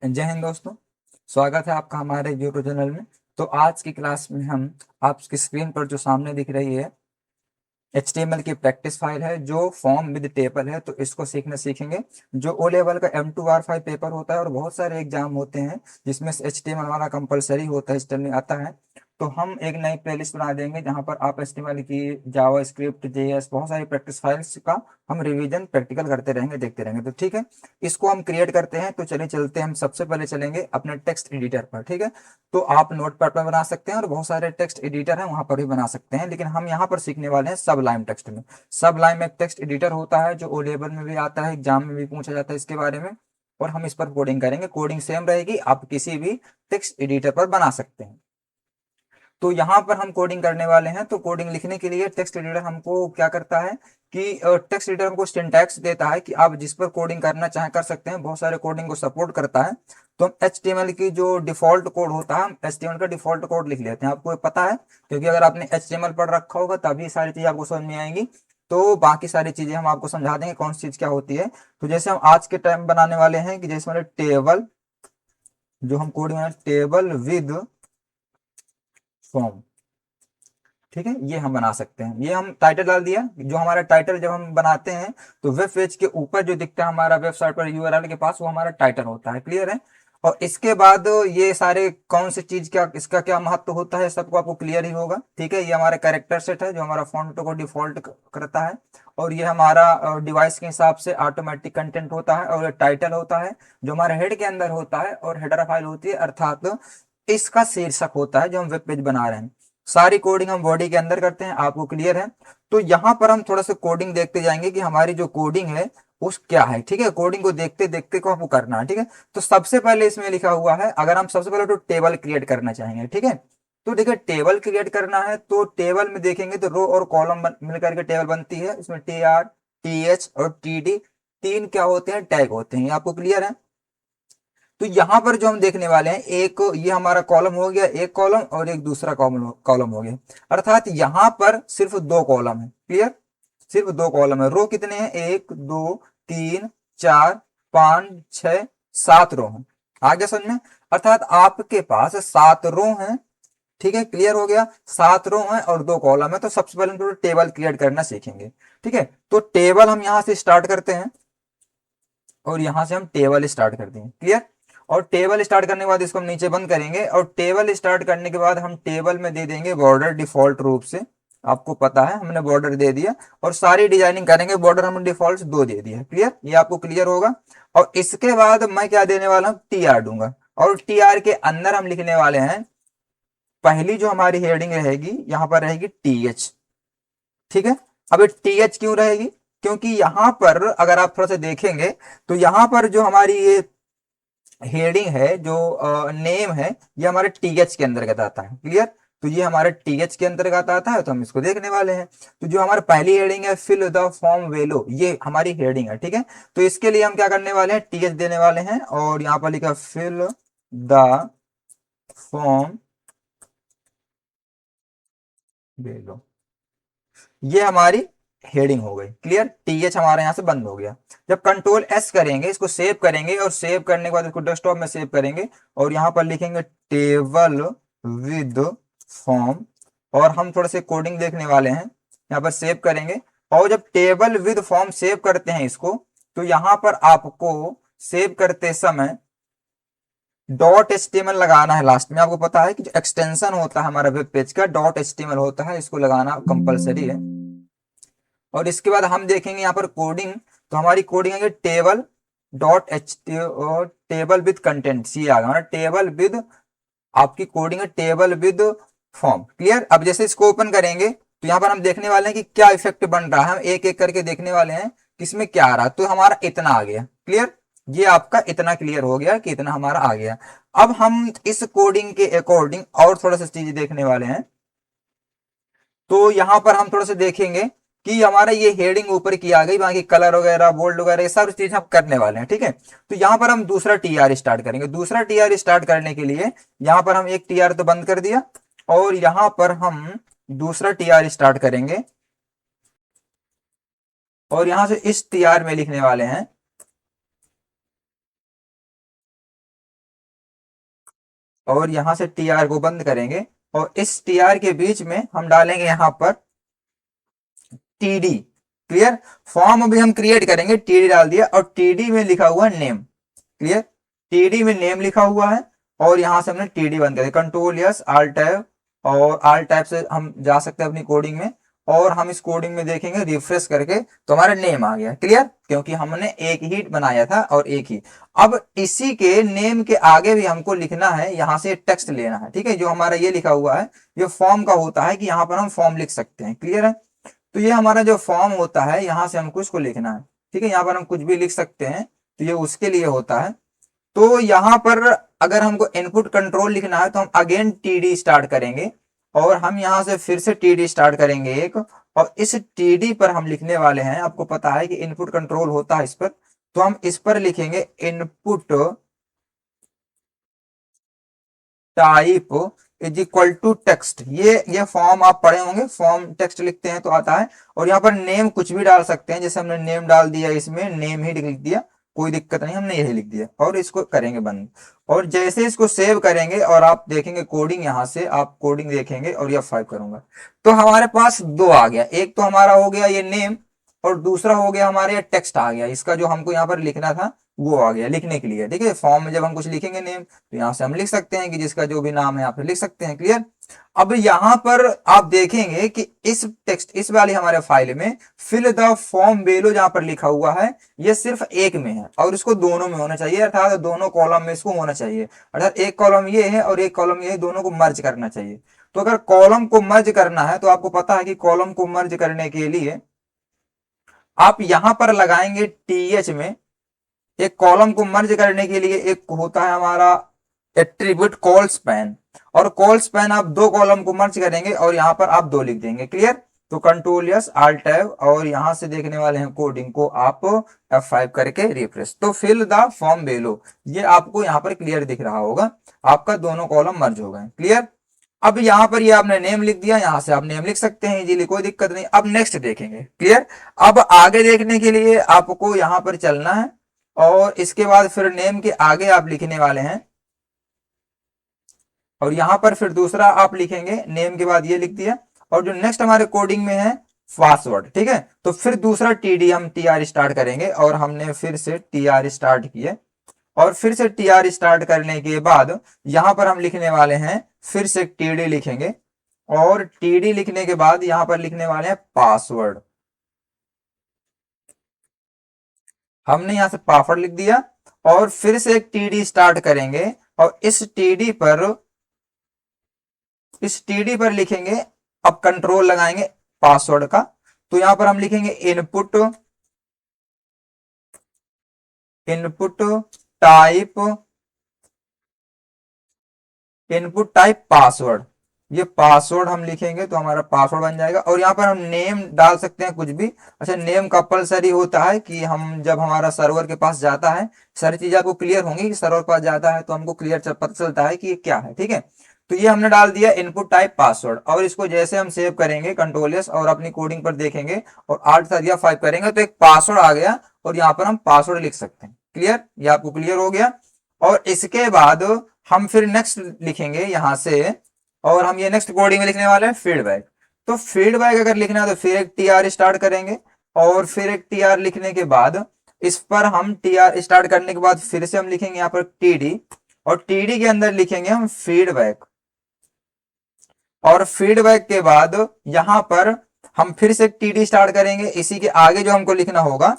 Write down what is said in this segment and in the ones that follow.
जय हिंद दोस्तों। स्वागत है आपका हमारे यूट्यूब चैनल में। तो आज की क्लास में हम आपकी स्क्रीन पर जो सामने दिख रही है HTML की प्रैक्टिस फाइल है जो फॉर्म विद टेबल है, तो इसको सीखेंगे। जो ओ लेवल का M2R5 पेपर होता है और बहुत सारे एग्जाम होते हैं जिसमें से HTML हमारा कंपलसरी होता है, HTML आता है। तो हम एक नई प्लेलिस्ट बना देंगे जहां पर आप HTML की जावा स्क्रिप्ट JS बहुत सारी प्रैक्टिस फाइल्स का हम रिवीजन प्रैक्टिकल करते रहेंगे, देखते रहेंगे। तो ठीक है, इसको हम क्रिएट करते हैं। तो चलिए चलते हैं, हम सबसे पहले चलेंगे अपने टेक्स्ट एडिटर पर। ठीक है, तो आप नोटपैड पर बना सकते हैं और बहुत सारे टेक्स्ट एडिटर हैं वहां पर भी बना सकते हैं, लेकिन हम यहाँ पर सीखने वाले हैं सबलाइम टेक्स्ट में। सबलाइम एक टेक्स्ट एडिटर होता है जो ओ लेवल में भी आता है, एग्जाम में भी पूछा जाता है इसके बारे में। और हम इस पर कोडिंग करेंगे, कोडिंग सेम रहेगी, आप किसी भी टेक्स्ट एडिटर पर बना सकते हैं। तो यहाँ पर हम कोडिंग करने वाले हैं। तो कोडिंग लिखने के लिए टेक्स्ट एडिटर हमको क्या करता है कि टेक्स्ट एडिटर हमको सिंटैक्स देता है कि आप जिस पर कोडिंग करना चाहें कर सकते हैं, बहुत सारे कोडिंग को सपोर्ट करता है। तो हम HTML की जो डिफॉल्ट कोड होता है, हम HTML का डिफॉल्ट कोड लिख लेते हैं। आपको ये पता है क्योंकि अगर आपने HTML पढ़ रखा होगा तभी सारी चीजें आपको समझ में आएंगी। तो बाकी सारी चीजें हम आपको समझा देंगे कौन सी चीज क्या होती है। तो जैसे हम आज के टाइम बनाने वाले हैं कि जैसे हमारे टेबल, जो हम कोडिंग टेबल विद फॉर्म, ठीक है, ये हम बना सकते हैं। ये हम टाइटल डाल दिया। जो हमारा टाइटल जब हम बनाते हैं तो वेब पेज के ऊपर जो दिखता है हमारा वेबसाइट पर URL के पास, वो हमारा टाइटल होता है। क्लियर है। और इसके बाद ये सारे कौन सी चीज क्या, इसका क्या महत्व होता है, सबको आपको क्लियर ही होगा। ठीक है, ये हमारा कैरेक्टर सेट है जो हमारा फॉन्ट को डिफॉल्ट करता है। और ये हमारा डिवाइस के हिसाब से ऑटोमेटिक कंटेंट होता है। और ये टाइटल होता है जो हमारे हेड के अंदर होता है। और हेडर फाइल होती है, अर्थात इसका शीर्षक होता है जो हम वेब पेज बना रहे हैं। सारी कोडिंग हम बॉडी के अंदर करते हैं, आपको क्लियर है। तो यहाँ पर हम थोड़ा सा कोडिंग देखते जाएंगे कि हमारी जो कोडिंग है उस क्या है। ठीक है, कोडिंग को देखते देखते को आपको करना है। ठीक है, तो सबसे पहले इसमें लिखा हुआ है, अगर हम सबसे पहले तो टेबल क्रिएट करना चाहेंगे। ठीक है, तो देखिए टेबल क्रिएट करना है तो टेबल में देखेंगे तो रो और कॉलम मिलकर के टेबल बनती है। इसमें TR TH और TD तीन क्या होते हैं, टैग होते हैं। ये आपको क्लियर है। तो यहाँ पर जो हम देखने वाले हैं, एक ये हमारा कॉलम हो गया, एक कॉलम, और एक दूसरा कॉलम कॉलम हो गया। अर्थात यहाँ पर सिर्फ दो कॉलम है। क्लियर, सिर्फ दो कॉलम है। रो कितने हैं, 1 2 3 4 5 6 7 रो हैं। आगे समझ में। अर्थात आपके पास 7 रो हैं। ठीक है, क्लियर हो गया। 7 रो हैं और दो कॉलम है। तो सबसे पहले हम तो टेबल क्रिएट करना सीखेंगे। ठीक है, तो टेबल हम यहाँ से स्टार्ट करते हैं और यहां से हम टेबल स्टार्ट करते हैं। क्लियर। और टेबल स्टार्ट करने के बाद इसको हम नीचे बंद करेंगे। और टेबल स्टार्ट करने के बाद हम टेबल में दे देंगे बॉर्डर डिफॉल्ट रूप से। आपको पता है हमने बॉर्डर दे दिया। और सारी डिजाइनिंग करेंगे, बॉर्डर हमने डिफॉल्ट 2 दे दिया। क्लियर, ये आपको क्लियर होगा। और इसके बाद मैं क्या देने वाला हूँ, TR दूंगा। और TR के अंदर हम लिखने वाले हैं, पहली जो हमारी हेडिंग रहेगी यहां पर रहेगी TH। ठीक है, अब TH क्यों रहेगी, क्योंकि यहां पर अगर आप थोड़ा सा देखेंगे तो यहां पर जो हमारी ये हेडिंग है, जो नेम है, ये हमारे TH के अंतर्गत आता है। क्लियर, तो ये हमारे TH के अंतर्गत आता है, तो हम इसको देखने वाले हैं। तो जो हमारी पहली हेडिंग है, फिल द फॉर्म वेलो, ये हमारी हेडिंग है। ठीक है, तो इसके लिए हम क्या करने वाले हैं, TH देने वाले हैं। और यहाँ पर लिखा फिल द फॉर्म वेलो, ये हमारी हेडिंग हो गई। क्लियर, TH हमारे यहां से बंद हो गया। जब कंट्रोल S करेंगे, इसको सेव करेंगे, और सेव करने के बाद इसको डेस्कटॉप में सेव करेंगे। और यहां पर लिखेंगे टेबल विद फॉर्म। और हम थोड़े से कोडिंग देखने वाले हैं, यहाँ पर सेव करेंगे। और जब टेबल विद फॉर्म सेव करते हैं इसको, तो यहां पर आपको सेव करते समय .html लगाना है लास्ट में। आपको पता है कि जो एक्सटेंशन होता है हमारा वेब पेज का, .html होता है, इसको लगाना कंपलसरी है। और इसके बाद हम देखेंगे यहाँ पर कोडिंग। तो हमारी कोडिंग है table dot H table with content, ये आ गया टेबल विद, आपकी कोडिंग है टेबल विद फॉर्म। क्लियर, अब जैसे इसको ओपन करेंगे तो यहाँ पर हम देखने वाले हैं कि क्या इफेक्ट बन रहा है। हम एक एक करके देखने वाले हैं किसमें क्या आ रहा है। तो हमारा इतना आ गया। क्लियर, ये आपका इतना क्लियर हो गया कि इतना हमारा आ गया। अब हम इस कोडिंग के अकॉर्डिंग और थोड़ा सा चीज देखने वाले हैं। तो यहां पर हम थोड़ा सा देखेंगे कि हमारा ये हेडिंग ऊपर की आ गई, बाकी कलर वगैरह बोल्ड वगैरह ये सब चीज हम करने वाले हैं। ठीक है, तो यहां पर हम दूसरा TR स्टार्ट करेंगे। दूसरा TR स्टार्ट करने के लिए यहां पर हम एक TR तो बंद कर दिया, और यहां पर हम दूसरा TR स्टार्ट करेंगे। और यहां से इस TR में लिखने वाले हैं और यहाँ से tr को बंद करेंगे और इस tr के बीच में हम डालेंगे यहाँ पर td। क्लियर, फॉर्म अभी हम क्रिएट करेंगे, td डाल दिया और td में लिखा हुआ नेम। क्लियर, टीडी में नेम लिखा हुआ है और यहां से हमने टीडी बंद कर दिया। कंट्रोल यस आल्ट टैब, और आल्ट टैब से हम जा सकते हैं अपनी कोडिंग में और हम इस कोडिंग में देखेंगे रिफ्रेश करके तो हमारा नेम आ गया। क्लियर, क्योंकि हमने एक ही बनाया था और एक ही। अब इसी के नेम के आगे भी हमको लिखना है, यहां से टेक्स्ट लेना है। ठीक है, जो हमारा ये लिखा हुआ है ये फॉर्म का होता है कि यहाँ पर हम फॉर्म लिख सकते हैं। क्लियर है, तो ये हमारा जो फॉर्म होता है यहाँ से हमको इसको लिखना है। ठीक है, यहाँ पर हम कुछ भी लिख सकते हैं, तो ये उसके लिए होता है। तो यहां पर अगर हमको इनपुट कंट्रोल लिखना है तो हम अगेन टीडी स्टार्ट करेंगे और हम यहां से फिर से टीडी स्टार्ट करेंगे एक, और इस टीडी पर हम लिखने वाले हैं, आपको पता है कि इनपुट कंट्रोल होता है इस पर, तो हम इस पर लिखेंगे input type is equal to text. ये फॉर्म आप पढ़े होंगे, फॉर्म टेक्स्ट लिखते हैं तो आता है। और यहाँ पर नेम कुछ भी डाल सकते हैं, जैसे हमने नेम डाल दिया, इसमें नेम ही लिख दिया, कोई दिक्कत नहीं, हमने यही लिख दिया और इसको करेंगे बंद। और जैसे इसको सेव करेंगे और आप देखेंगे कोडिंग, यहाँ से आप कोडिंग देखेंगे और ये F5 करूंगा तो हमारे पास दो आ गया। एक तो हमारा हो गया ये नेम और दूसरा हो गया हमारे ये टेक्स्ट आ गया। इसका जो हमको यहाँ पर लिखना था वो आ गया लिखने के लिए। ठीक है, फॉर्म में जब हम कुछ लिखेंगे नेम तो यहाँ से हम लिख सकते हैं कि जिसका जो भी नाम है यहाँ पे लिख सकते हैं। क्लियर, अब यहाँ पर आप देखेंगे कि इस टेक्स्ट, इस वाली हमारे फाइल में फिल द फॉर्म बेलो जहां पर लिखा हुआ है ये सिर्फ एक में है और इसको दोनों में होना चाहिए, अर्थात दोनों कॉलम में इसको होना चाहिए। अर्थात एक कॉलम ये है और एक कॉलम ये है, दोनों को मर्ज करना चाहिए। तो अगर कॉलम को मर्ज करना है तो आपको पता है कि कॉलम को मर्ज करने के लिए आप यहां पर लगाएंगे टीएच में। एक कॉलम को मर्ज करने के लिए एक होता है हमारा एट्रीब्यूट कॉल स्पैन, और कॉल स्पैन आप दो कॉलम को मर्ज करेंगे और यहां पर आप दो लिख देंगे। क्लियर, तो कंट्रोल यस आल्ट टैब और यहां से देखने वाले हैं कोडिंग को आप F5 करके रिफ्रेश, तो फिल द फॉर्म बेलो, ये आपको यहां पर क्लियर दिख रहा होगा, आपका दोनों कॉलम मर्ज हो गए। क्लियर, अब यहां पर ये आपने नेम लिख दिया, यहां से आप नेम लिख सकते हैं इजीली, कोई दिक्कत नहीं। अब नेक्स्ट देखेंगे। क्लियर, अब आगे देखने के लिए आपको यहां पर चलना है और इसके बाद फिर नेम के आगे आप लिखने वाले हैं और यहां पर फिर दूसरा आप लिखेंगे, नेम के बाद ये लिख दिया और जो नेक्स्ट हमारे कोडिंग में है पासवर्ड। ठीक है, तो फिर दूसरा टीडी हम टीआर स्टार्ट करेंगे और हमने फिर से टीआर स्टार्ट किए और फिर से टीआर स्टार्ट करने के बाद यहां पर हम लिखने वाले हैं, फिर से टीडी लिखेंगे और टीडी लिखने के बाद यहां पर लिखने वाले हैं पासवर्ड। हमने यहां से पासवर्ड लिख दिया और फिर से एक टीडी स्टार्ट करेंगे और इस टीडी पर लिखेंगे, अब कंट्रोल लगाएंगे पासवर्ड का, तो यहां पर हम लिखेंगे इनपुट टाइप पासवर्ड। ये पासवर्ड हम लिखेंगे तो हमारा पासवर्ड बन जाएगा और यहाँ पर हम नेम डाल सकते हैं कुछ भी। अच्छा, नेम कंपलसरी होता है कि हम जब हमारा सर्वर के पास जाता है, सारी चीजें आपको क्लियर होंगी कि सर्वर के पास जाता है तो हमको क्लियर पता चलता है कि ये क्या है। ठीक है, तो ये हमने डाल दिया इनपुट टाइप पासवर्ड और इसको जैसे हम सेव करेंगे कंट्रोल एस और अपनी कोडिंग पर देखेंगे और आल्ट या 5 करेंगे तो एक पासवर्ड आ गया और यहाँ पर हम पासवर्ड लिख सकते हैं। क्लियर, ये आपको क्लियर हो गया। और इसके बाद हम फिर नेक्स्ट लिखेंगे यहां से और हम ये नेक्स्ट कोडिंग में लिखने वाले हैं फीडबैक। तो फीडबैक अगर लिखना है तो फिर एक टीआर स्टार्ट करेंगे और फिर एक टीआर लिखने के बाद इस पर हम टीआर स्टार्ट करने के बाद फिर से हम लिखेंगे यहाँ पर टीडी और टीडी के अंदर लिखेंगे हम फीडबैक और फीडबैक के बाद यहां पर हम फिर से टीडी स्टार्ट करेंगे। इसी के आगे जो हमको लिखना होगा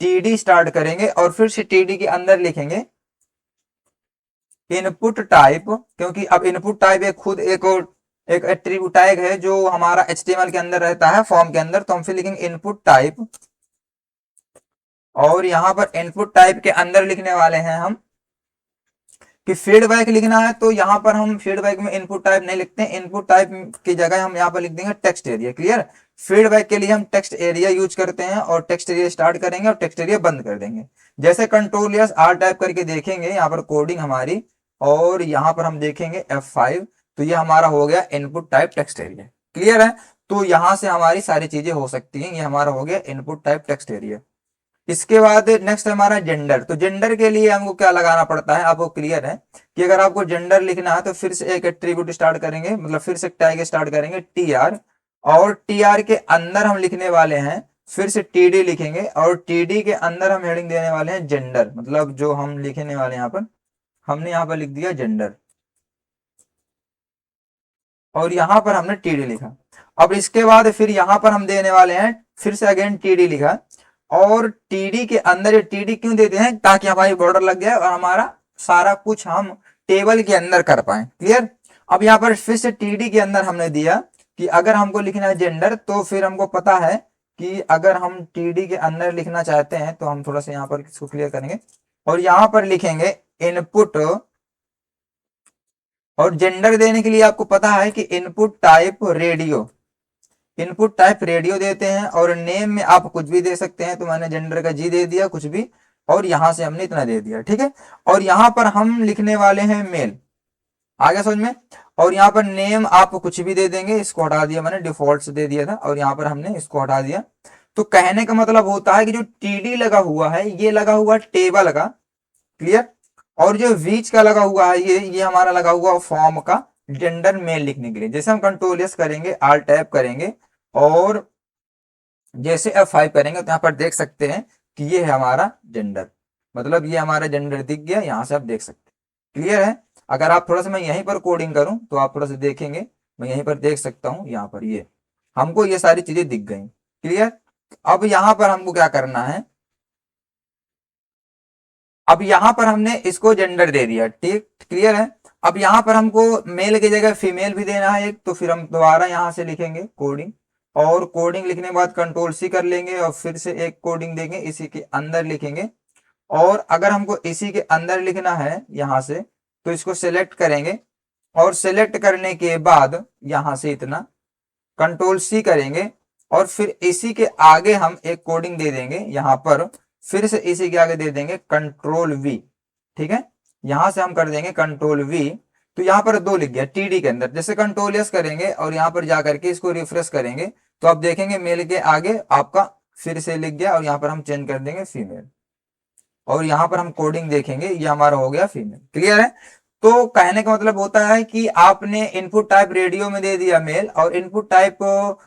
टीडी स्टार्ट करेंगे और फिर से टीडी के अंदर लिखेंगे इनपुट टाइप, क्योंकि अब इनपुट टाइप एक खुद एक एट्रीब्यूट टैग है जो हमारा HTML के अंदर रहता है फॉर्म के अंदर, तो हम फिर लिखेंगे इनपुट टाइप और यहां पर इनपुट टाइप के अंदर लिखने वाले हैं हम कि फीडबैक लिखना है तो यहां पर हम फीडबैक में इनपुट टाइप नहीं लिखते हैं, इनपुट टाइप की जगह हम यहां पर लिख देंगे टेक्स्ट एरिया। क्लियर, फीडबैक के लिए हम टेक्स्ट एरिया यूज करते हैं और टेक्स्ट एरिया स्टार्ट करेंगे और टेक्स्ट एरिया बंद कर देंगे। जैसे कंट्रोल एस आर टाइप करके देखेंगे यहाँ पर कोडिंग हमारी और यहाँ पर हम देखेंगे F5, तो ये हमारा हो गया input type text area. Clear है, तो यहां से हमारी सारी चीजें हो सकती हैं। ये हमारा हो गया इनपुट टाइप टेक्स्ट एरिया। इसके बाद नेक्स्ट हमारा जेंडर। तो जेंडर के लिए हमको क्या लगाना पड़ता है, आपको क्लियर है कि अगर आपको जेंडर लिखना है तो फिर से एक एट्रीब्यूट स्टार्ट करेंगे, मतलब फिर से टैग स्टार्ट करेंगे टीआर, और टीआर के अंदर हम लिखने वाले हैं फिर से टीडी लिखेंगे, और टीडी के अंदर हम हेडिंग देने वाले हैं जेंडर, मतलब जो हम लिखने वाले हैं यहाँ पर, हमने यहाँ पर लिख दिया जेंडर, और यहाँ पर हमने टीडी लिखा। अब इसके बाद फिर यहाँ पर हम देने वाले हैं फिर से अगेन टीडी लिखा, और टीडी के अंदर ये टीडी क्यों देते हैं, ताकि हमारी बॉर्डर लग जाए और हमारा सारा कुछ हम टेबल के अंदर कर पाए। क्लियर। अब यहाँ पर फिर से टीडी के अंदर हमने दिया कि अगर हमको लिखना है जेंडर, तो फिर हमको पता है कि अगर हम टीडी के अंदर लिखना चाहते हैं तो हम थोड़ा सा यहाँ पर इसको क्लियर करेंगे, और यहाँ पर लिखेंगे इनपुट, और जेंडर देने के लिए आपको पता है कि input type radio, input type radio देते हैं, और नेम में आप कुछ भी दे सकते हैं, तो मैंने जेंडर का जी दे दिया कुछ भी, और यहां से हमने इतना दे दिया, ठीक है। और यहाँ पर हम लिखने वाले हैं मेल, आगे समझ में। और यहाँ पर नेम आप कुछ भी दे देंगे, इसको हटा दिया मैंने, डिफॉल्ट से दे दिया था, और यहाँ पर हमने इसको हटा दिया। तो कहने का मतलब होता है कि जो टीडी लगा हुआ है ये लगा हुआ टेबल का, क्लियर, और जो बीच का लगा हुआ है ये हमारा लगा हुआ फॉर्म का जेंडर मेल लिखने के लिए। जैसे हम कंट्रोल एस करेंगे, आल टैप करेंगे, और जैसे F5 करेंगे तो यहाँ पर देख सकते हैं कि ये है हमारा जेंडर, मतलब ये हमारा जेंडर दिख गया, यहाँ से आप देख सकते हैं। क्लियर है। अगर आप थोड़ा सा मैं यहीं पर कोडिंग करूं तो आप थोड़ा सा देखेंगे, मैं यहीं पर देख सकता हूं, यहाँ पर ये हमको ये सारी चीजें दिख गई। क्लियर। अब यहाँ पर हमको क्या करना है, अब यहाँ पर हमने इसको जेंडर दे दिया, ठीक, क्लियर है। अब यहाँ पर हमको मेल की जगह फीमेल भी देना है एक, तो फिर हम दोबारा यहाँ से लिखेंगे कोडिंग, और कोडिंग लिखने के बाद कंट्रोल सी कर लेंगे, और फिर से एक कोडिंग देंगे, इसी के अंदर लिखेंगे। और अगर हमको इसी के अंदर लिखना है यहाँ से, तो इसको सिलेक्ट करेंगे, और सिलेक्ट करने के बाद यहाँ से इतना कंट्रोल सी करेंगे, और फिर इसी के आगे हम एक कोडिंग दे देंगे यहाँ पर, फिर से इसी के आगे दे देंगे कंट्रोल वी, ठीक है। यहां से हम कर देंगे कंट्रोल वी, तो यहाँ पर दो लिख गया टीडी के अंदर। जैसे कंट्रोल एस करेंगे और यहाँ पर जाकर के इसको रिफ्रेश करेंगे, तो आप देखेंगे मेल के आगे आपका फिर से लिख गया, और यहाँ पर हम चेंज कर देंगे फीमेल, और यहाँ पर हम कोडिंग देखेंगे, ये हमारा हो गया फीमेल। क्लियर है। तो कहने का मतलब होता है कि आपने इनपुट टाइप रेडियो में दे दिया मेल, और इनपुट टाइप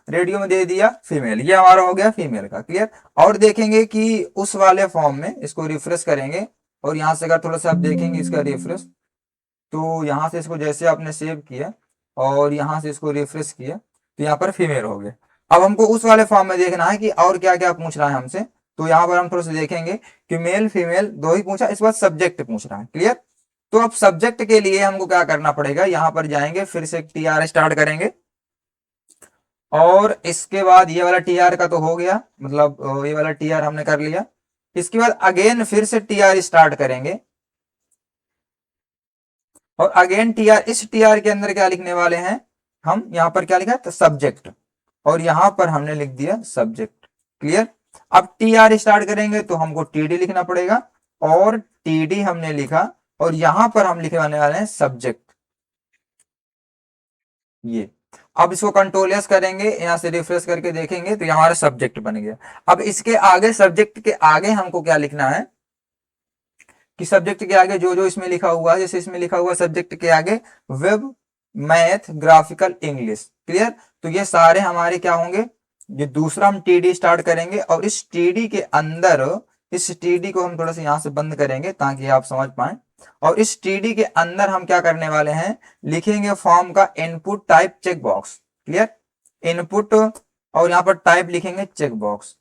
रेडियो में दे दिया फीमेल, ये हमारा हो गया फीमेल का। क्लियर। और देखेंगे कि उस वाले फॉर्म में इसको रिफ्रेश करेंगे, और यहाँ से अगर थोड़ा सा आप देखेंगे इसका रिफ्रेश, तो यहाँ से इसको जैसे आपने सेव किया और यहाँ से इसको रिफ्रेश किया, तो यहाँ पर फीमेल हो गया। अब हमको उस वाले फॉर्म में देखना है कि और क्या क्या पूछ रहा है हमसे, तो यहाँ पर हम थोड़ा सा देखेंगे कि मेल फीमेल दो ही पूछा, इस बार सब्जेक्ट पूछ रहा है। क्लियर। तो अब सब्जेक्ट के लिए हमको क्या करना पड़ेगा, यहाँ पर जाएंगे, फिर से टीआर स्टार्ट करेंगे, और इसके बाद ये वाला टीआर का तो हो गया, मतलब ये वाला टीआर हमने कर लिया। इसके बाद अगेन फिर से टीआर स्टार्ट करेंगे, और अगेन टीआर, इस टीआर के अंदर क्या लिखने वाले हैं हम, यहाँ पर क्या लिखा है, तो सब्जेक्ट, और यहाँ पर हमने लिख दिया सब्जेक्ट। क्लियर। अब टीआर स्टार्ट करेंगे तो हमको टीडी लिखना पड़ेगा, और टीडी हमने लिखा, और यहां पर हम लिखने वाले हैं सब्जेक्ट, ये। अब इसको कंट्रोल एस करेंगे, यहां से रिफ्रेश करके देखेंगे तो हमारा सब्जेक्ट बन गया। अब इसके आगे, सब्जेक्ट के आगे हमको क्या लिखना है कि सब्जेक्ट के आगे जो जो इसमें लिखा हुआ है, जैसे इसमें लिखा हुआ सब्जेक्ट के आगे web, math, graphical, English. Clear. तो ये सारे हमारे क्या होंगे, ये दूसरा हम टीडी स्टार्ट करेंगे, और इस टीडी के अंदर, इस टीडी को हम थोड़ा सा यहां से बंद करेंगे ताकि आप समझ पाए, और इस टीडी के अंदर हम क्या करने वाले हैं, लिखेंगे फॉर्म का input type check box. Clear. Input, और यहाँ पर टाइप लिखेंगे check box,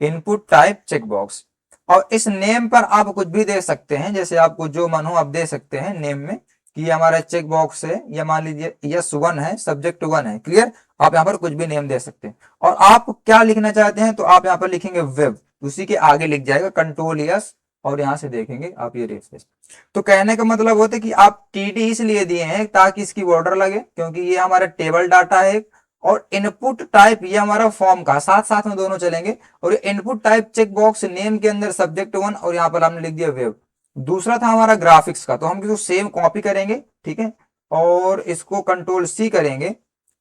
input type check box. और इस नेम पर आप कुछ भी दे सकते हैं, जैसे आपको जो मन हो आप दे सकते हैं नेम में, कि ये हमारा चेक बॉक्स है, या मान लीजिए यस वन है, सब्जेक्ट वन है। क्लियर। आप यहाँ पर कुछ भी नेम दे सकते हैं, और आप क्या लिखना चाहते हैं तो आप यहाँ पर लिखेंगे वेब, उसी के आगे लिख जाएगा कंट्रोल यस, और यहाँ से देखेंगे आप ये रिफ्रेश। तो कहने का मतलब होता है कि आप टीडी इसलिए दिए हैं ताकि इसकी बॉर्डर लगे, क्योंकि ये हमारा टेबल डाटा है, और इनपुट टाइप ये हमारा फॉर्म का, साथ साथ में दोनों चलेंगे। और input type check box name के अंदर सब्जेक्ट वन, और यहाँ पर हमने लिख दिया वेब। दूसरा था हमारा ग्राफिक्स का, तो हम इसको सेम कॉपी करेंगे, ठीक है, और इसको कंट्रोल सी करेंगे,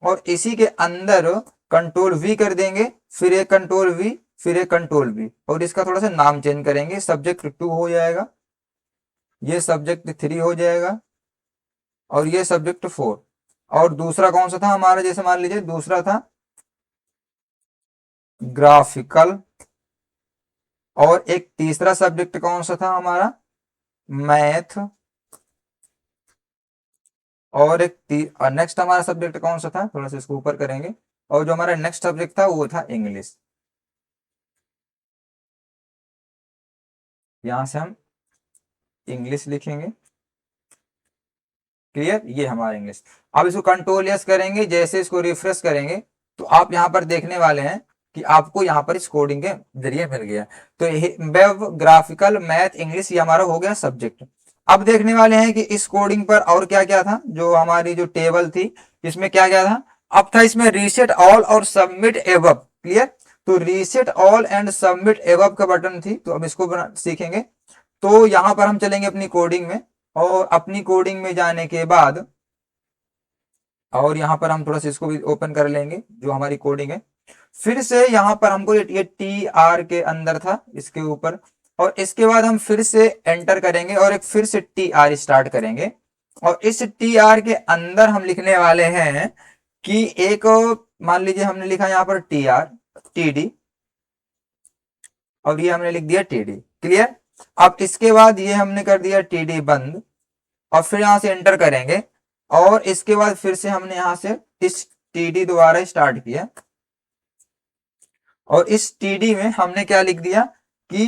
और इसी के अंदर कंट्रोल वी कर देंगे, फिर एक कंट्रोल वी, फिर एक कंट्रोल वी, और इसका थोड़ा सा नाम चेंज करेंगे, सब्जेक्ट 2 हो जाएगा, ये सब्जेक्ट 3 हो जाएगा, और ये सब्जेक्ट 4। और दूसरा कौन सा था हमारा, जैसे मान लीजिए दूसरा था ग्राफिकल, और एक तीसरा सब्जेक्ट कौन सा था हमारा, मैथ, और एक नेक्स्ट हमारा सब्जेक्ट कौन सा था, थोड़ा सा इसको ऊपर करेंगे, और जो हमारा नेक्स्ट सब्जेक्ट था वो था इंग्लिश। यहां से हम इंग्लिश लिखेंगे, क्लियर, ये हमारा इंग्लिश। अब इसको कंट्रोल यस करेंगे, जैसे इसको रिफ्रेश करेंगे तो आप यहाँ पर देखने वाले हैं कि आपको यहाँ पर इस कोडिंग के जरिए मिल गया। तो वेब, ग्राफिकल, मैथ, इंग्लिश, ये हमारा हो गया सब्जेक्ट। अब देखने वाले हैं कि इस कोडिंग पर और क्या क्या था, जो हमारी जो टेबल थी इसमें क्या क्या था। अब था इसमें रीसेट ऑल और सबमिट एबव, क्लियर। तो reset all and submit above का बटन थी, तो अब इसको सीखेंगे। तो यहां पर हम चलेंगे अपनी कोडिंग में, और अपनी कोडिंग में जाने के बाद, और यहाँ पर हम थोड़ा सा इसको भी ओपन कर लेंगे जो हमारी कोडिंग है। फिर से यहाँ पर हमको ये टी आर के अंदर था इसके ऊपर, और इसके बाद हम फिर से एंटर करेंगे और एक फिर से टी आर स्टार्ट करेंगे, और इस टी आर के अंदर हम लिखने वाले हैं कि एक, मान लीजिए हमने लिखा यहाँ पर टी आर, टी डी, और ये हमने लिख दिया टी डी, क्लियर। अब इसके बाद ये हमने कर दिया टी डी बंद, और फिर यहां से एंटर करेंगे, और इसके बाद फिर से हमने यहां से इस टीडी दोबारा स्टार्ट किया, और इस टीडी में हमने क्या लिख दिया कि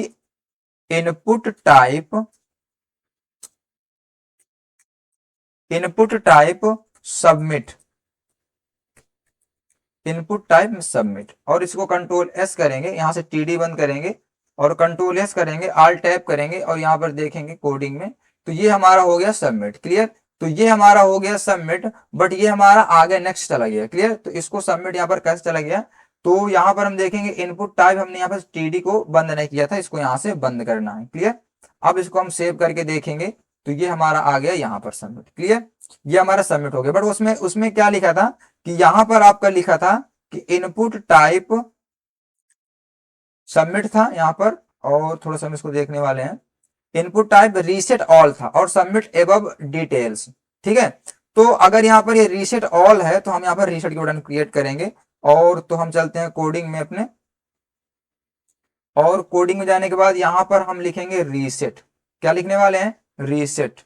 input type, input type submit, input type submit, और इसको कंट्रोल एस करेंगे, यहां से टीडी बंद करेंगे और कंट्रोल एस करेंगे, आल टैप करेंगे, और यहां पर देखेंगे कोडिंग में, तो ये हमारा हो गया सबमिट, क्लियर। तो ये हमारा हो गया सबमिट, बट ये हमारा आगे नेक्स्ट चला गया, क्लियर। तो इसको सबमिट यहाँ पर कैसे चला गया, तो यहाँ पर हम देखेंगे इनपुट टाइप हमने यहाँ पर टीडी को बंद नहीं किया था, इसको यहाँ से बंद करना है, क्लियर। अब इसको हम सेव करके देखेंगे, तो ये हमारा आ गया यहाँ पर सबमिट, क्लियर। ये हमारा सबमिट हो गया, बट उसमें उसमें क्या लिखा था कि यहां पर आपका लिखा था कि इनपुट टाइप सबमिट था यहाँ पर, और थोड़ा सा हम इसको देखने वाले हैं, इनपुट टाइप रीसेट ऑल था, और सबमिट एबव डिटेल्स, ठीक है। तो अगर यहाँ पर ये रीसेट ऑल है तो हम यहाँ पर रीसेट के बटन क्रिएट करेंगे, और तो हम चलते हैं कोडिंग में अपने, और कोडिंग में जाने के बाद यहाँ पर हम लिखेंगे रीसेट, क्या लिखने वाले हैं, रीसेट,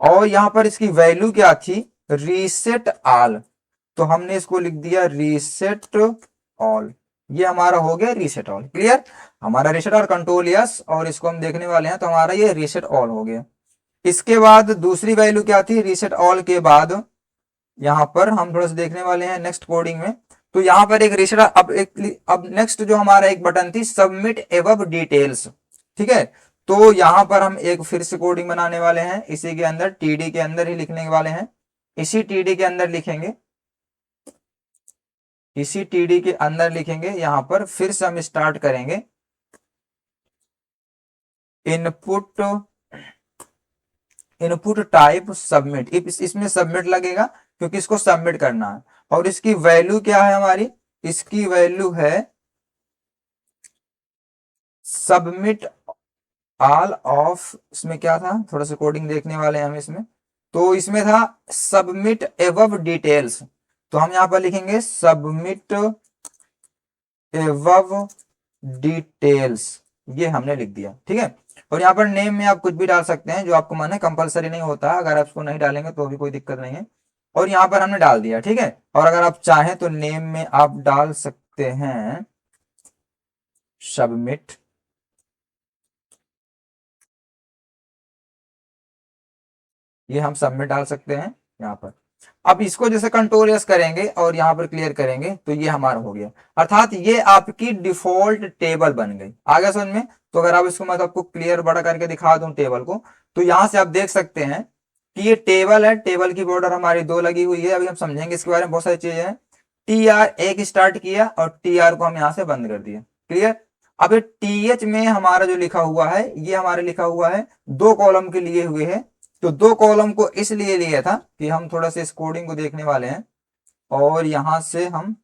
और यहाँ पर इसकी वैल्यू क्या थी, रीसेट ऑल, तो हमने इसको लिख दिया रीसेट ऑल, ये हमारा हो गया रीसेट ऑल, क्लियर। हमारा रीसेट और कंट्रोल यस, और इसको हम देखने वाले हैं, तो हमारा ये रीसेट ऑल हो गया। इसके बाद दूसरी वैल्यू क्या थी, रीसेट ऑल के बाद यहाँ पर हम थोड़ा सा देखने वाले हैं नेक्स्ट कोडिंग में, तो यहाँ पर एक रीसेट, अब नेक्स्ट जो हमारा एक बटन थी सबमिट एबव डिटेल्स, ठीक है। तो यहाँ पर हम एक फिर से कोडिंग बनाने वाले हैं, इसी के अंदर टीडी के अंदर ही लिखने वाले हैं, इसी टीडी के अंदर लिखेंगे, इसी टीडी के अंदर लिखेंगे, यहां पर फिर से हम स्टार्ट करेंगे, इनपुट, इनपुट टाइप सबमिट, इसमें सबमिट लगेगा क्योंकि इसको सबमिट करना है, और इसकी वैल्यू क्या है हमारी, इसकी वैल्यू है सबमिट ऑल ऑफ, इसमें क्या था, थोड़ा सा कोडिंग देखने वाले हैं हम इसमें, तो इसमें था सबमिट एबव डिटेल्स, तो हम यहां पर लिखेंगे सबमिट एबव डिटेल्स, ये हमने लिख दिया, ठीक है। और यहाँ पर नेम में आप कुछ भी डाल सकते हैं जो आपको मन है, कंपलसरी नहीं होता, अगर आप इसको नहीं डालेंगे तो भी कोई दिक्कत नहीं है। और यहाँ पर हमने डाल दिया, ठीक है। और अगर आप चाहें तो नेम में आप डाल सकते हैं सबमिट, ये हम सबमिट डाल सकते हैं यहाँ पर। अब इसको जैसे कंट्रोल एस करेंगे और यहाँ पर क्लियर करेंगे तो ये हमारा हो गया, अर्थात ये आपकी डिफॉल्ट टेबल बन गई। आगे समझ में, तो अगर आप इसको मैं तो आपको क्लियर बड़ा करके दिखा दूं टेबल को, तो यहां से आप देख सकते हैं कि ये टेबल है, टेबल की बॉर्डर हमारी 2 लगी हुई है। अभी हम समझेंगे इसके बारे में, बहुत सारी चीजें हैं। टी आर एक स्टार्ट किया और टी आर को हम यहाँ से बंद कर दिया, क्लियर। अब टी एच में हमारा जो लिखा हुआ है, ये हमारे लिखा हुआ है 2 कॉलम के लिए हुए है, तो 2 कॉलम को इसलिए लिया था कि हम थोड़ा सा इस कोडिंग को देखने वाले हैं, और यहां से हम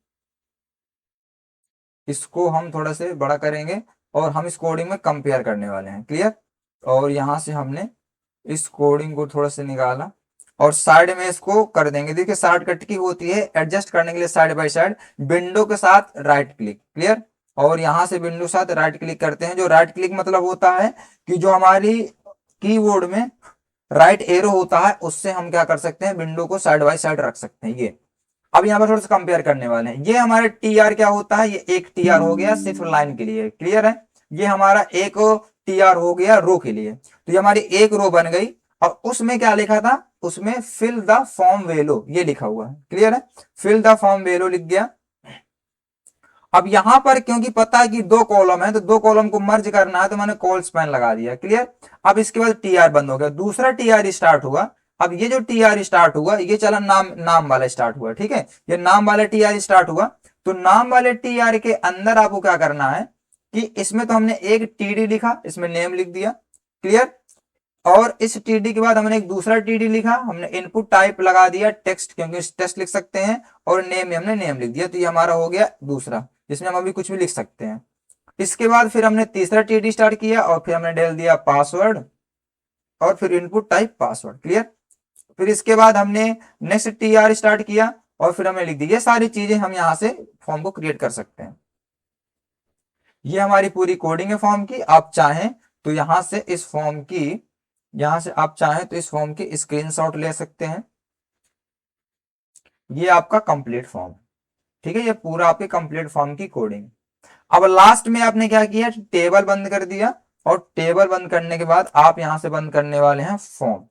इसको हम थोड़ा से बड़ा करेंगे और हम इस कोडिंग में कंपेयर करने वाले हैं। क्लियर। और यहाँ से हमने इस कोडिंग को थोड़ा सा निकाला और साइड में इसको कर देंगे। देखिए शॉर्टकट की होती है एडजस्ट करने के लिए साइड बाय साइड, विंडो के साथ राइट क्लिक। क्लियर। और यहाँ से विंडो के साथ राइट क्लिक करते हैं। जो राइट क्लिक मतलब होता है कि जो हमारी कीबोर्ड में राइट एरो होता है उससे हम क्या कर सकते हैं, विंडो को साइड बाय साइड रख सकते हैं। ये अब यहाँ पर थोड़ा सा कंपेयर करने वाले हैं। ये हमारे टी आर क्या होता है, ये एक टी आर हो गया सिर्फ लाइन के लिए। क्लियर है। ये हमारा एक टी आर हो गया रो के लिए। तो ये हमारी एक रो बन गई और उसमें क्या लिखा था, उसमें फिल द फॉर्म वेलो ये लिखा हुआ है। क्लियर है। फिल द फॉर्म वेलो लिख गया। अब यहां पर क्योंकि पता है कि दो कॉलम है तो दो कॉलम को मर्ज करना है तो मैंने कॉल स्पैन लगा दिया। क्लियर। अब इसके बाद टी आर बंद हो गया, दूसरा टी आर स्टार्ट हुआ। अब ये जो टी आर स्टार्ट हुआ ये चला नाम वाला स्टार्ट हुआ। ठीक है। ये नाम वाला टी आर स्टार्ट हुआ तो नाम वाले टी आर के अंदर आपको क्या करना है कि इसमें तो हमने एक टीडी लिखा, इसमें नेम लिख दिया। क्लियर। और इस टीडी के बाद हमने एक दूसरा टीडी लिखा, हमने इनपुट टाइप लगा दिया टेक्स्ट, क्योंकि टेक्स्ट लिख सकते हैं। और नेम में हमने नेम लिख दिया। तो ये हमारा हो गया दूसरा, जिसमें हम अभी कुछ भी लिख सकते हैं। इसके बाद फिर हमने तीसरा टीडी स्टार्ट किया और फिर हमने डाल दिया पासवर्ड और फिर इनपुट टाइप पासवर्ड। क्लियर। फिर इसके बाद हमने नेक्स्ट टी आर स्टार्ट किया और फिर हमने लिख दी। ये सारी चीजें हम यहाँ से फॉर्म को क्रिएट कर सकते हैं। ये हमारी पूरी कोडिंग है फॉर्म की। आप चाहें तो यहाँ से इस फॉर्म की, यहां से आप चाहें तो इस फॉर्म की स्क्रीनशॉट ले सकते हैं। ये आपका कंप्लीट फॉर्म। ठीक है। ये पूरा आपके कंप्लीट फॉर्म की कोडिंग। अब लास्ट में आपने क्या किया, टेबल बंद कर दिया और टेबल बंद करने के बाद आप यहां से बंद करने वाले हैं फॉर्म।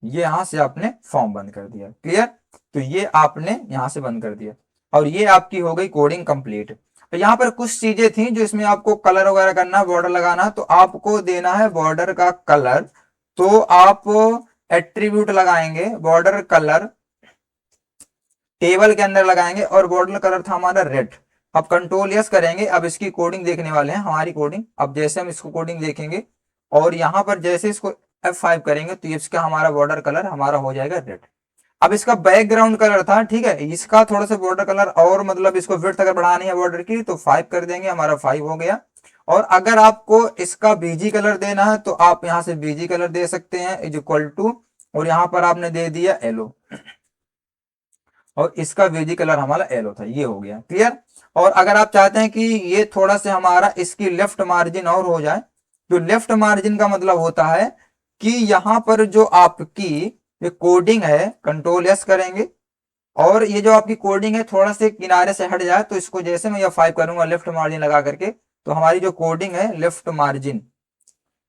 ये यहां से आपने फॉर्म बंद कर दिया। क्लियर। तो ये आपने यहां से बंद कर दिया और ये आपकी हो गई कोडिंग कंप्लीट। तो यहाँ पर कुछ चीजें थी जो इसमें आपको कलर वगैरह करना, बॉर्डर लगाना, तो आपको देना है बॉर्डर का कलर। तो आप एट्रीब्यूट लगाएंगे बॉर्डर कलर, टेबल के अंदर लगाएंगे और बॉर्डर कलर था हमारा रेड। अब कंट्रोल यस करेंगे। अब इसकी कोडिंग देखने वाले हैं, हमारी कोडिंग। अब जैसे हम इसको कोडिंग देखेंगे और यहां पर जैसे इसको F5 करेंगे तो इसका हमारा बॉर्डर कलर हमारा हो जाएगा रेड। अब इसका बैकग्राउंड कलर था, ठीक है, इसका थोड़ा सा बॉर्डर कलर और मतलब इसको विड्थ अगर बढ़ानी है बॉर्डर की तो 5 कर देंगे, हमारा 5 हो गया। और अगर आपको इसका बीजी कलर देना है तो आप यहां से बीजी कलर दे सकते हैं इज इक्वल टू, और यहां पर आपने दे दिया येलो और इसका बीजी कलर हमारा येलो था। ये हो गया। क्लियर। और अगर आप चाहते हैं कि ये थोड़ा सा हमारा इसकी लेफ्ट मार्जिन और हो जाए तो लेफ्ट मार्जिन का मतलब होता है कि यहां पर जो आपकी ये कोडिंग है, कंट्रोल एस करेंगे और ये जो आपकी कोडिंग है थोड़ा से किनारे से हट जाए तो इसको जैसे मैं ये 5 करूंगा लेफ्ट मार्जिन लगा करके तो हमारी जो कोडिंग है लेफ्ट मार्जिन,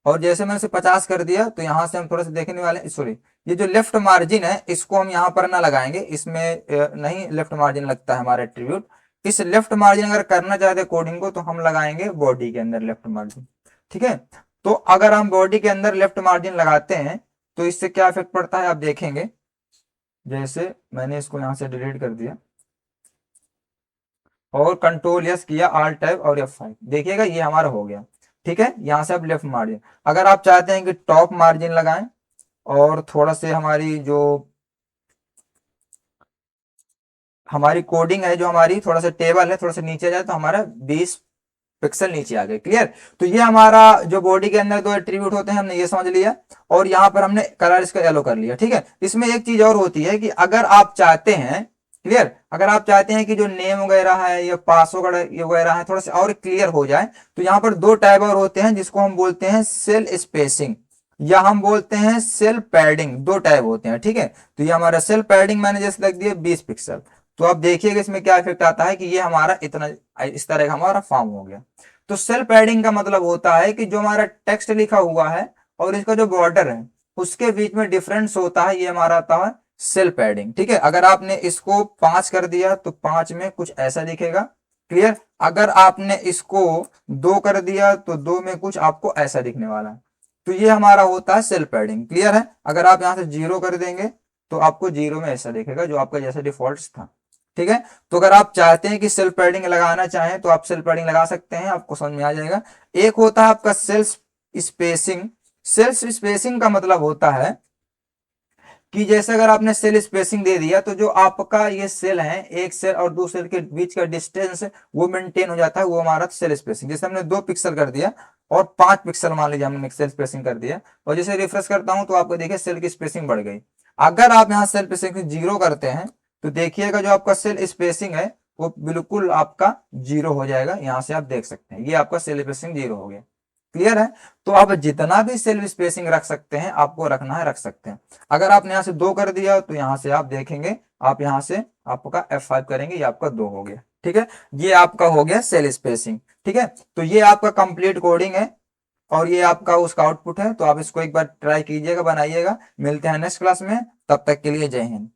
और जैसे मैंने इसे 50 कर दिया तो यहां से हम थोड़ा सा देखने वाले हैं। सॉरी, ये जो लेफ्ट मार्जिन है इसको हम यहाँ पर ना लगाएंगे, इसमें नहीं लेफ्ट मार्जिन लगता है हमारा एट्रीब्यूट। इस लेफ्ट मार्जिन अगर करना चाहते कोडिंग को तो हम लगाएंगे बॉडी के अंदर लेफ्ट मार्जिन। ठीक है। तो अगर हम बॉडी के अंदर लेफ्ट मार्जिन लगाते हैं तो इससे क्या इफेक्ट पड़ता है आप देखेंगे। जैसे मैंने इसको यहां से डिलीट कर दिया और कंट्रोल यस किया, आल्ट टैब और F5, देखिएगा ये हमारा हो गया। ठीक है। यहां से आप लेफ्ट मार्जिन, अगर आप चाहते हैं कि टॉप मार्जिन लगाएं और थोड़ा से हमारी जो हमारी कोडिंग है, जो हमारी थोड़ा सा टेबल है थोड़ा सा नीचे जाए तो हमारा 20 पिक्सल नीचे आ गए। क्लियर। तो ये हमारा जो बॉडी के अंदर दो एट्रीब्यूट होते हैं हमने ये समझ लिया और यहाँ पर हमने कलर इसका येलो कर लिया। ठीक है। इसमें एक चीज और होती है कि अगर आप चाहते हैं, क्लियर, अगर आप चाहते हैं कि जो नेम वगैरह है या पासवर्ड वगैरह है थोड़ा सा और क्लियर हो जाए तो यहाँ पर दो टैब और होते हैं जिसको हम बोलते हैं सेल स्पेसिंग या हम बोलते हैं सेल पैडिंग, दो टैब होते हैं। ठीक है। तो ये हमारा सेल पैडिंग मैंने जैसे लग दिया 20 पिक्सल। तो आप देखिएगा इसमें क्या इफेक्ट आता है कि ये हमारा इतना इस तरह का हमारा फॉर्म हो गया। तो सेल पैडिंग का मतलब होता है कि जो हमारा टेक्स्ट लिखा हुआ है और इसका जो बॉर्डर है उसके बीच में डिफरेंस होता है, ये हमारा आता है सेल पैडिंग। ठीक है। अगर आपने इसको 5 कर दिया तो 5 में कुछ ऐसा दिखेगा। क्लियर। अगर आपने इसको 2 कर दिया तो 2 में कुछ आपको ऐसा दिखने वाला है। तो ये हमारा होता है सेल पैडिंग। क्लियर है। अगर आप यहां से 0 कर देंगे तो आपको 0 में ऐसा दिखेगा जो आपका जैसा डिफॉल्ट था। ठीक है। तो अगर आप चाहते हैं कि सेल्फ पैडिंग लगाना चाहें तो आप सेल्फ पैडिंग लगा सकते हैं, आपको समझ में आ जाएगा। एक होता है आपका सेल्फ स्पेसिंग। सेल्फ स्पेसिंग का मतलब होता है कि जैसे अगर आपने सेल स्पेसिंग दे दिया तो जो आपका ये सेल है, एक सेल और दो सेल के बीच का डिस्टेंस वो मेंटेन हो जाता है, वो हमारा सेल स्पेसिंग। जैसे हमने 2 पिक्सल कर दिया और 5 पिक्सल मान लीजिए हमने सेल स्पेसिंग कर दिया, और जैसे रिफ्रेश करता हूं तो आपको देखिए सेल की स्पेसिंग बढ़ गई। अगर आप यहाँ सेल स्पेसिंग 0 करते हैं तो देखिएगा जो आपका सेल स्पेसिंग है वो बिल्कुल आपका 0 हो जाएगा। यहाँ से आप देख सकते हैं ये आपका सेल स्पेसिंग 0 हो गया। क्लियर है? तो आप जितना भी सेल स्पेसिंग रख सकते हैं, आपको रखना है रख सकते हैं। अगर आपने यहाँ से 2 कर दिया तो यहाँ से आप देखेंगे, आप यहाँ से आपका F5 करेंगे, ये आपका 2 हो गया। ठीक है, ये आपका हो गया सेल स्पेसिंग। ठीक है, तो ये आपका कंप्लीट कोडिंग है और ये आपका उसका आउटपुट है। तो आप इसको एक बार ट्राई कीजिएगा, बनाइएगा। मिलते हैं नेक्स्ट क्लास में, तब तक के लिए जय हिंद।